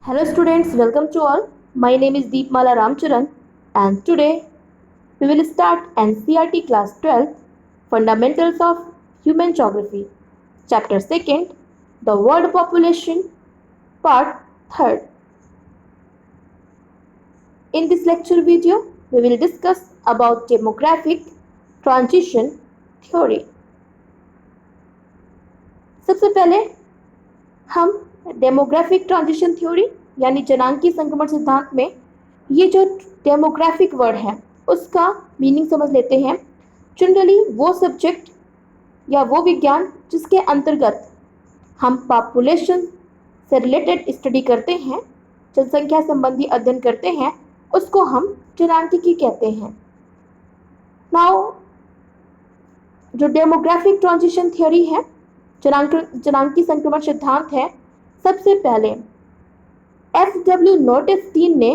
Hello students, welcome to all. My name is Deepmala Ramcharan and today we will start NCERT class 12 Fundamentals of Human Geography. Chapter 2nd The World Population Part 3rd. In this lecture video we will discuss about demographic transition theory. सबसे पहले हम demographic transition theory यानी जनांकी संक्रमण सिद्धांत में ये जो demographic word है उसका मीनिंग समझ लेते हैं। जनरली वो सब्जेक्ट या वो विज्ञान जिसके अंतर्गत हम पॉपुलेशन से रिलेटेड स्टडी करते हैं, जनसंख्या संबंधी अध्ययन करते हैं, उसको हम जनांकिकी कहते हैं। नाउ जो डेमोग्राफिक ट्रांजिशन थ्योरी है, जनांकी संक्रमण सिद्धांत है, सबसे पहले F.W. नोटेस्टीन ने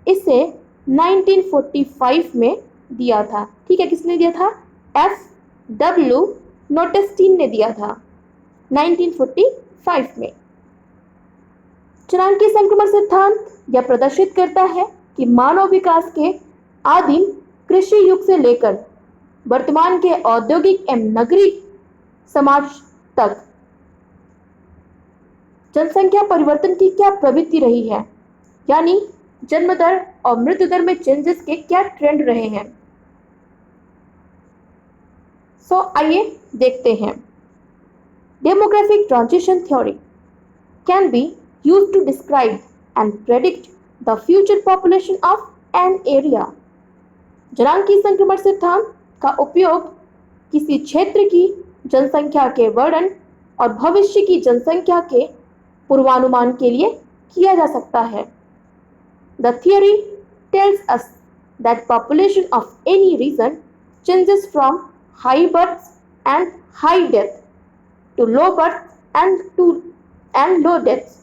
इसे 1945 में दिया था। ठीक है, किसने दिया था? F.W. नोटेस्टीन ने दिया था 1945 में। जनांकी संक्रमण सिद्धांत यह प्रदर्शित करता है कि मानव विकास के आदिम कृषि युग से लेकर वर्तमान के औद्योगिक एवं नगरीय समाज तक जनसंख्या परिवर्तन की क्या प्रवृत्ति रही है, यानी जन्म दर और मृत्यु दर में चेंजेस के क्या ट्रेंड रहे हैं। आइए देखते हैं। Demographic transition theory can be used to describe and predict the future population of an area. जनांकी संक्रमण सिद्धांत का उपयोग किसी क्षेत्र की जनसंख्या के वर्णन और भविष्य की जनसंख्या के पूर्वानुमान के लिए किया जा सकता है। The theory tells us that population of any region changes from high births and high death to low births and low deaths.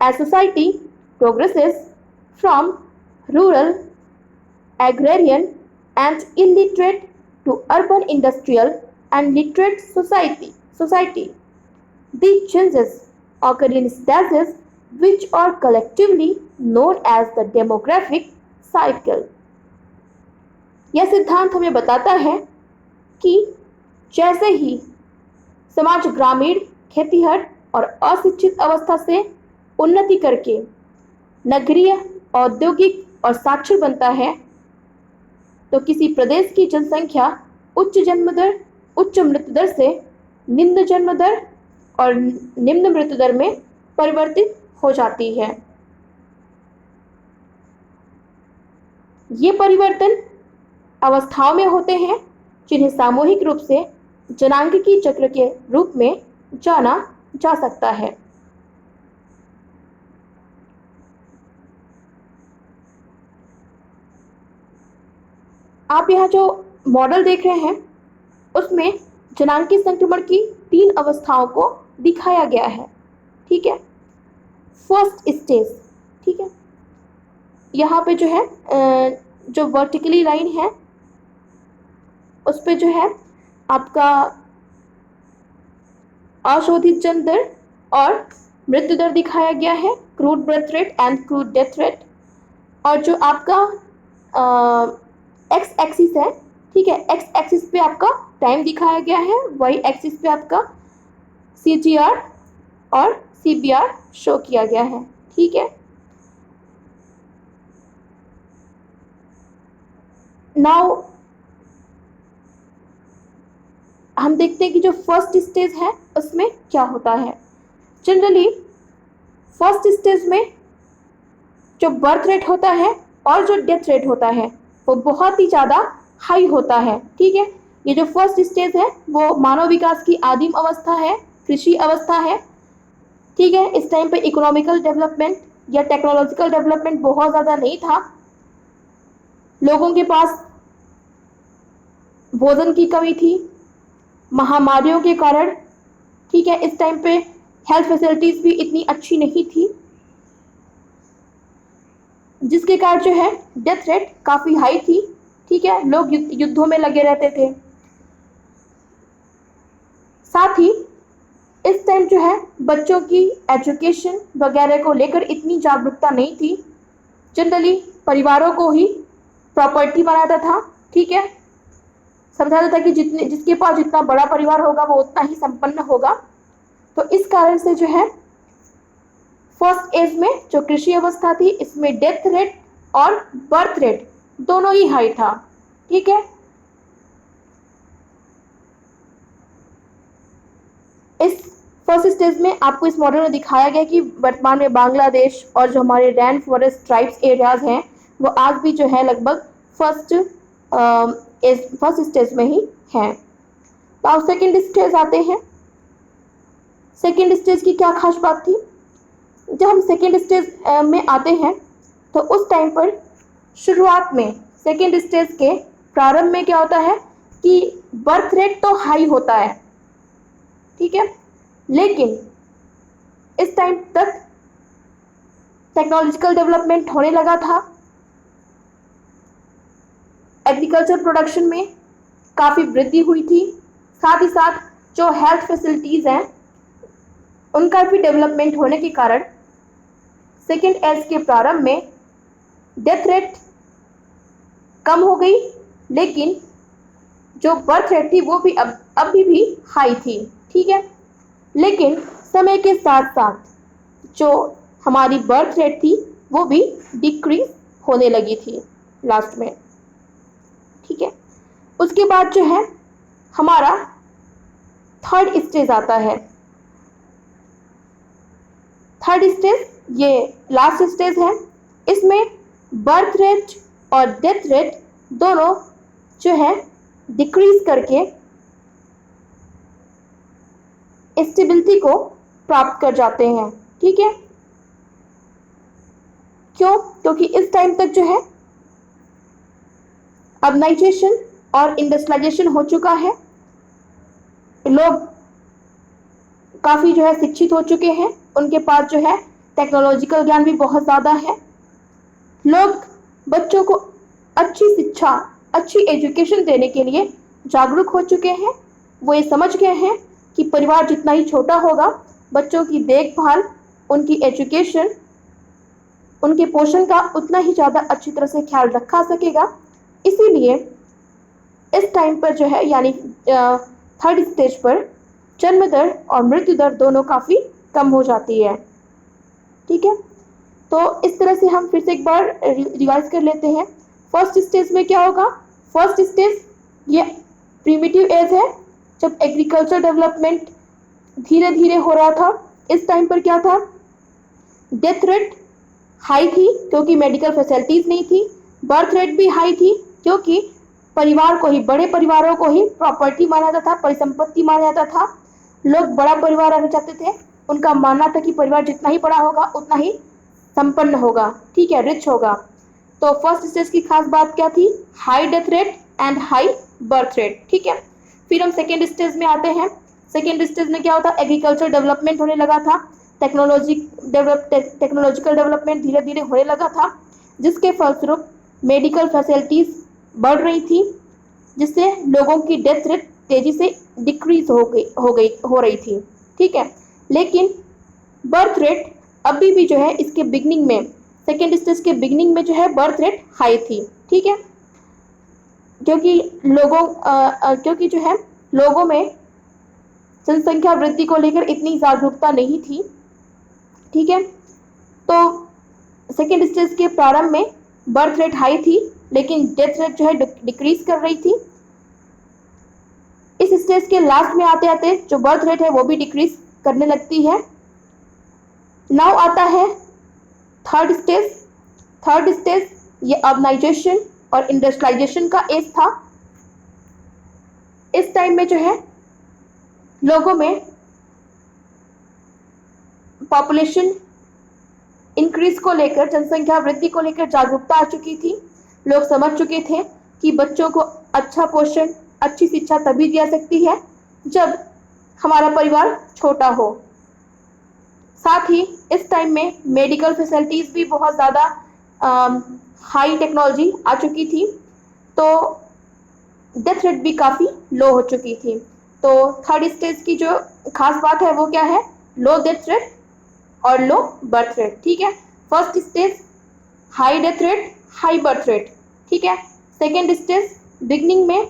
As society progresses from rural, agrarian and illiterate to urban industrial and literate society. These changes occur in stages which are collectively known as the demographic cycle. यह सिद्धांत हमें बताता है कि जैसे ही समाज ग्रामीण, खेतीहर और अशिक्षित अवस्था से उन्नति करके नगरीय, औद्योगिक और साक्षर बनता है, तो किसी प्रदेश की जनसंख्या उच्च जन्म दर, उच्च मृत्यु दर से निम्न जन्म दर और निम्न मृत्यु दर में परिवर्तित हो जाती है। ये परिवर्तन अवस्थाओं में होते हैं जिन्हें सामूहिक रूप से जनांकिकी चक्र के रूप में जाना जा सकता है। आप यहाँ जो मॉडल देख रहे हैं उसमें जनांकी संक्रमण की 3 अवस्थाओं को दिखाया गया है। ठीक है, फर्स्ट स्टेज। ठीक है, यहाँ पे जो है जो वर्टिकली लाइन है उस पे जो है आपका अशोधित जन्म दर और मृत्यु दर दिखाया गया है, crude birth rate and crude death rate. और जो आपका एक्स एक्सिस है, ठीक है, एक्स एक्सिस पे आपका टाइम दिखाया गया है, वाई एक्सिस पे आपका CGR और CBR शो किया गया है। ठीक है, नाउ हम देखते हैं कि जो फर्स्ट स्टेज है उसमें क्या होता है। जनरली फर्स्ट स्टेज में जो बर्थ रेट होता है और जो डेथ रेट होता है वो बहुत ही ज़्यादा हाई होता है। ठीक है, ये जो फर्स्ट स्टेज है वो मानव विकास की आदिम अवस्था है, कृषि अवस्था है। ठीक है, इस टाइम पे इकोनॉमिकल डेवलपमेंट या टेक्नोलॉजिकल डेवलपमेंट बहुत ज़्यादा नहीं था, लोगों के पास भोजन की कमी थी, महामारियों के कारण। ठीक है, इस टाइम पे हेल्थ फैसिलिटीज़ भी इतनी अच्छी नहीं थी, जिसके कारण जो है डेथ रेट काफ़ी हाई थी। ठीक है, लोग युद्धों में लगे रहते थे। साथ ही इस टाइम जो है बच्चों की एजुकेशन वगैरह को लेकर इतनी जागरूकता नहीं थी। जनरली परिवारों को ही प्रॉपर्टी बनाता था, ठीक है, समझाता था कि जिसके पास जितना बड़ा परिवार होगा वो उतना ही संपन्न होगा। तो इस कारण से जो है फर्स्ट एज में जो कृषि अवस्था थी इसमें डेथ रेट और बर्थ रेट दोनों ही हाई था, ठीक है। इस फर्स्ट स्टेज में आपको इस मॉडल में दिखाया गया कि वर्तमान में बांग्लादेश और जो हमारे रैन फॉरेस्ट ट्राइब्स एरियाज हैं वो आज भी जो है लगभग फर्स्ट स्टेज में ही हैं। तो अब सेकेंड स्टेज आते हैं। सेकेंड स्टेज की क्या खास बात थी? जब हम सेकेंड स्टेज में आते हैं तो उस टाइम पर शुरुआत में सेकेंड स्टेज के प्रारंभ में क्या होता है कि बर्थ रेट तो हाई होता है, ठीक है, लेकिन इस टाइम तक टेक्नोलॉजिकल डेवलपमेंट होने लगा था। एग्रीकल्चर प्रोडक्शन में काफ़ी वृद्धि हुई थी, साथ ही साथ जो हेल्थ फैसिलिटीज़ हैं उनका भी डेवलपमेंट होने के कारण सेकेंड एज के प्रारंभ में डेथ रेट कम हो गई, लेकिन जो बर्थ रेट थी वो भी अभी भी हाई थी, ठीक है। लेकिन समय के साथ साथ जो हमारी बर्थ रेट थी वो भी डिक्रीज होने लगी थी लास्ट में, ठीक है। उसके बाद जो है हमारा थर्ड स्टेज आता है। थर्ड स्टेज ये लास्ट स्टेज है। इसमें बर्थ रेट और डेथ रेट दोनों जो है डिक्रीज करके स्टेबिलिटी को प्राप्त कर जाते हैं, ठीक है। क्यों? क्योंकि इस टाइम तक जो है अर्बनाइजेशन और इंडस्ट्रियलाइजेशन हो चुका है, लोग काफ़ी जो है शिक्षित हो चुके हैं, उनके पास जो है टेक्नोलॉजिकल ज्ञान भी बहुत ज़्यादा है। लोग बच्चों को अच्छी शिक्षा, अच्छी एजुकेशन देने के लिए जागरूक हो चुके हैं। वो ये समझ गए हैं कि परिवार जितना ही छोटा होगा बच्चों की देखभाल, उनकी एजुकेशन, उनके पोषण का उतना ही ज़्यादा अच्छी तरह से ख्याल रखा सकेगा। इसीलिए इस टाइम पर जो है यानी थर्ड स्टेज पर जन्म दर और मृत्यु दर दोनों काफ़ी कम हो जाती है, ठीक है। तो इस तरह से हम फिर से एक बार रिवाइज कर लेते हैं। फर्स्ट स्टेज में क्या होगा? फर्स्ट स्टेज ये प्रीमिटिव एज है, जब एग्रीकल्चर डेवलपमेंट धीरे धीरे हो रहा था। इस टाइम पर क्या था? डेथ रेट हाई थी क्योंकि मेडिकल फैसिलिटीज़ नहीं थी। बर्थ रेट भी हाई थी क्योंकि परिवार को ही, बड़े परिवारों को ही प्रॉपर्टी माना जाता था, परिसंपत्ति माना जाता था। लोग बड़ा परिवार रहना चाहते थे, उनका मानना था कि परिवार जितना ही बड़ा होगा उतना ही संपन्न होगा, ठीक है, रिच होगा। तो फर्स्ट स्टेज की खास बात क्या थी? High death rate and high birth rate, ठीक है। फिर हम सेकेंड स्टेज में आते हैं। सेकेंड स्टेज में क्या होता? एग्रीकल्चर डेवलपमेंट होने लगा था, टेक्नोलॉजिकल डेवलपमेंट धीरे धीरे होने लगा था, जिसके फलस्वरूप मेडिकल फैसिलिटीज़ बढ़ रही थी, जिससे लोगों की डेथ रेट तेजी से डिक्रीज हो रही थी, ठीक है। लेकिन बर्थ रेट अभी भी जो है इसके बिगनिंग में, सेकेंड स्टेज के बिगनिंग में जो है बर्थ रेट हाई थी, ठीक है, क्योंकि जो है लोगों में जनसंख्या वृद्धि को लेकर इतनी जागरूकता नहीं थी, ठीक है। तो सेकेंड स्टेज के प्रारंभ में बर्थ रेट हाई थी लेकिन डेथ रेट जो है डिक्रीज कर रही थी। इस स्टेज के लास्ट में आते आते जो बर्थ रेट है वो भी डिक्रीज करने लगती है। नाउ आता है थर्ड स्टेज। थर्ड स्टेज ये अर्बनाइजेशन और इंडस्ट्रियलाइजेशन का एज था। इस टाइम में जो है लोगों में पॉपुलेशन इंक्रीज को लेकर, जनसंख्या वृद्धि को लेकर जागरूकता आ चुकी थी। लोग समझ चुके थे कि बच्चों को अच्छा पोषण, अच्छी शिक्षा तभी दी जा सकती है जब हमारा परिवार छोटा हो। साथ ही इस टाइम में मेडिकल फैसिलिटीज़ भी बहुत ज़्यादा हाई टेक्नोलॉजी आ चुकी थी, तो डेथ रेट भी काफ़ी लो हो चुकी थी। तो थर्ड स्टेज की जो खास बात है वो क्या है, लो डेथ रेट और लो बर्थ रेट। ठीक है, first stage high death rate high birth rate. ठीक है, सेकेंड स्टेज बिगनिंग में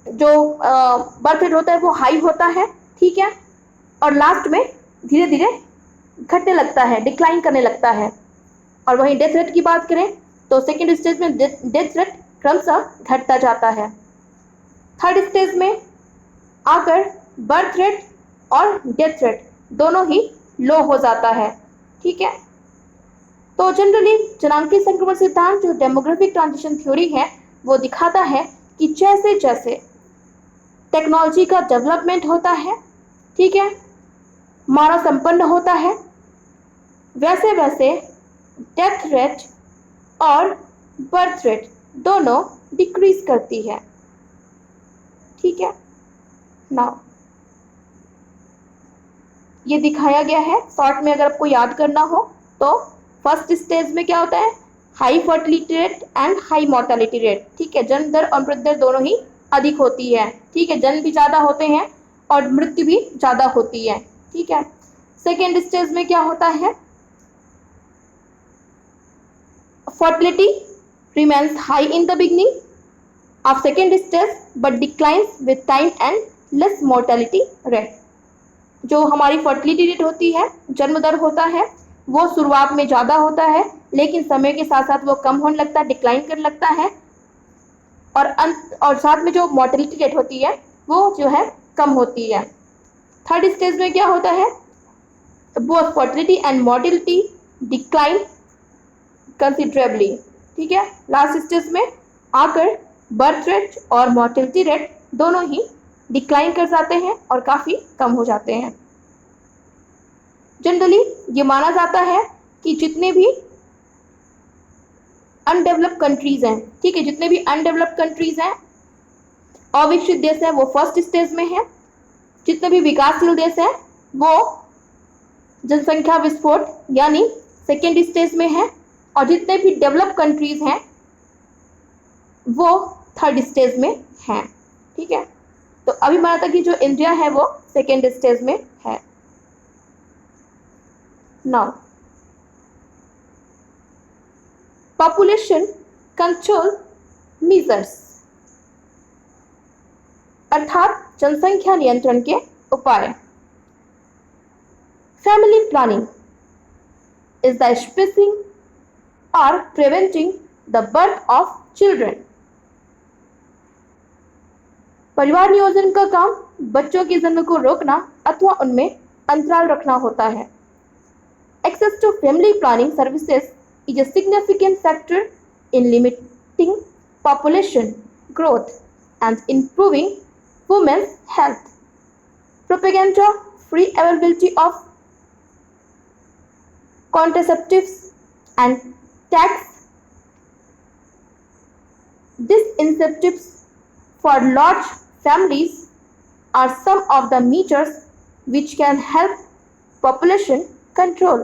जो बर्थ रेट होता है वो हाई होता है। ठीक है, और लास्ट में धीरे धीरे घटने लगता है, डिक्लाइन करने लगता है। और वहीं डेथ रेट की बात करें तो सेकेंड स्टेज में डेथ रेट क्रमशः घटता जाता है। थर्ड स्टेज में आकर बर्थ रेट और डेथ रेट दोनों ही लो हो जाता है। ठीक है, तो जनरली जनांकीय संक्रमण सिद्धांत जो डेमोग्राफिक ट्रांजिशन थ्योरी है वो दिखाता है कि जैसे जैसे टेक्नोलॉजी का डेवलपमेंट होता है, ठीक है, मानव संपन्न होता है, वैसे वैसे डेथ रेट और बर्थ रेट दोनों डिक्रीज करती है। ठीक है, नाउ ये दिखाया गया है शॉर्ट में, अगर आपको याद करना हो तो फर्स्ट स्टेज में क्या होता है, high fertility rate and high mortality rate. ठीक है, जन्म दर और मृत्यु दर दोनों ही अधिक होती है। ठीक है, जन्म भी ज़्यादा होते हैं और मृत्यु भी ज़्यादा होती है। ठीक है, सेकेंड स्टेज में क्या होता है, fertility remains high in the beginning of second stage but declines with time and less mortality rate। जो हमारी फर्टिलिटी रेट होती है, जन्म दर होता है, वो शुरुआत में ज़्यादा होता है लेकिन समय के साथ साथ वो कम होने लगता है, डिक्लाइन करने लगता है। और साथ में जो मोर्टेलिटी रेट होती है वो जो है कम होती है। थर्ड स्टेज में क्या होता है, both fertility and mortality decline considerably. ठीक है, लास्ट स्टेज में आकर बर्थ रेट और मोर्टेलिटी रेट दोनों ही डिक्लाइन कर जाते हैं और काफ़ी कम हो जाते हैं। जनरली ये माना जाता है कि जितने भी अनडेवलप्ड कंट्रीज हैं, ठीक है, जितने भी अनडेवलप्ड कंट्रीज हैं, अविकसित देश हैं, वो फर्स्ट स्टेज में हैं। जितने भी विकासशील देश हैं वो जनसंख्या विस्फोट यानी सेकेंड स्टेज में है, और जितने भी डेवलप कंट्रीज हैं वो थर्ड स्टेज में हैं। ठीक है, तो अभी माना था कि जो इंडिया है वो सेकेंड स्टेज में है। नाउ पॉपुलेशन कंट्रोल मेजर्स, अर्थात जनसंख्या नियंत्रण के उपाय। Family planning is the spacing or preventing the birth of children। परिवार नियोजन का काम बच्चों के जन्म को रोकना अथवा उनमें अंतराल रखना होता है। Access to family planning services is a significant factor in limiting population growth and improving women's health. Propaganda, free availability of contraceptives and tax disincentives for large families are some of the measures which can help population control।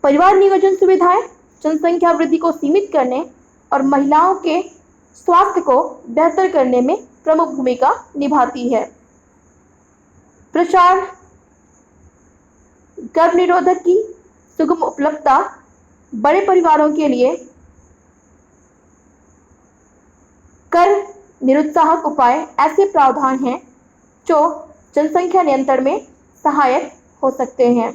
परिवार नियोजन सुविधाएं जनसंख्या वृद्धि को सीमित करने और महिलाओं के स्वास्थ्य को बेहतर करने में प्रमुख भूमिका निभाती है। प्रचार, गर्भ निरोधक की सुगम उपलब्धता, बड़े परिवारों के लिए कर निरुत्साहक उपाय ऐसे प्रावधान हैं जो जनसंख्या नियंत्रण में सहायक हो सकते हैं।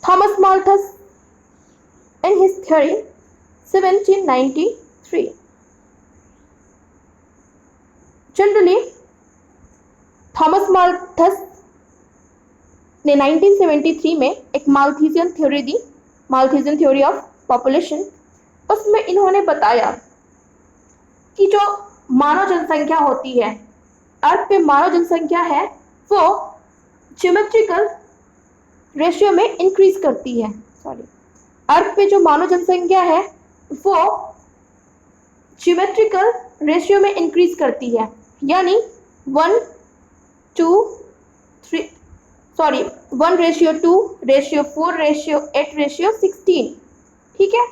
Thomas Malthus in his theory 1793। Generally Thomas Malthus ने 1973 में एक माल्थीजियन थ्योरी दी, माल्थीजियन थ्योरी ऑफ पॉपुलेशन। उसमें इन्होंने बताया कि जो मानव जनसंख्या होती है, अर्थ पे मानव जनसंख्या है, वो ज्योमेट्रिकल रेशियो में इंक्रीज करती है। अर्थ पे जो मानव जनसंख्या है वो ज्योमेट्रिकल रेशियो में इंक्रीज करती है, यानी 1:2:4:8:16। ठीक है,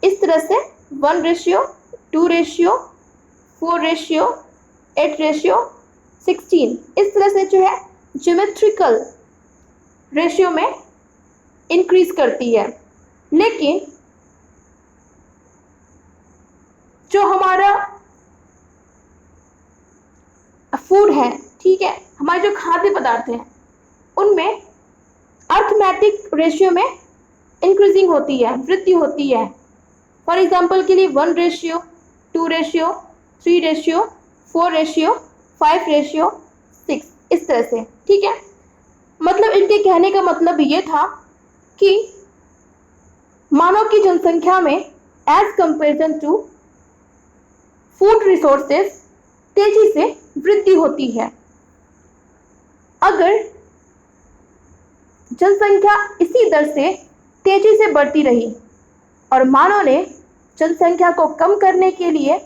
इस तरह से 1:2 2:4:8:16 इस तरह से जो है ज्योमेट्रिकल रेशियो में इंक्रीज करती है। लेकिन जो हमारा फूड है, ठीक है, हमारे जो खाद्य पदार्थ हैं उनमें अर्थमेटिक रेशियो में इंक्रीजिंग होती है, वृद्धि होती है। फॉर एग्जाम्पल के लिए 1:2:3:4:5:6 इस तरह से, ठीक है। मतलब इनके कहने का मतलब ये था कि मानव की जनसंख्या में as comparison to food resources तेजी से वृद्धि होती है। अगर जनसंख्या इसी दर से तेजी से बढ़ती रही और मानव ने जनसंख्या को कम करने के लिए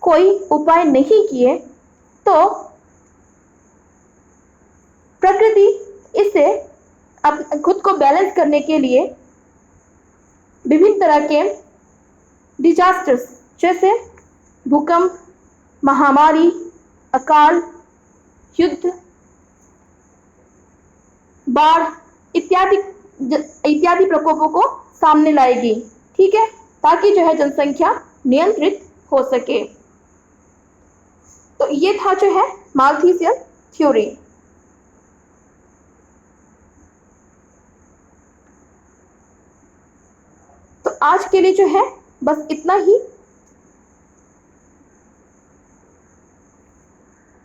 कोई उपाय नहीं किए तो प्रकृति इससे खुद को बैलेंस करने के लिए विभिन्न तरह के डिजास्टर्स जैसे भूकंप, महामारी, अकाल, युद्ध, बाढ़ इत्यादि प्रकोपों को सामने लाएगी, ठीक है, ताकि जो है जनसंख्या नियंत्रित हो सके। तो ये था जो है माल्थुसियन थ्योरी। तो आज के लिए जो है बस इतना ही।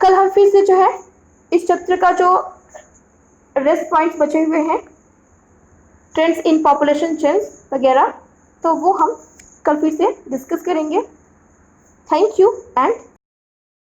कल हम फिर से जो है इस चैप्टर का जो रेस्ट पॉइंट्स बचे हुए हैं, ट्रेंड्स इन पॉपुलेशन चेंज वगैरह, तो वो हम कल फिर से डिस्कस करेंगे। Thank you and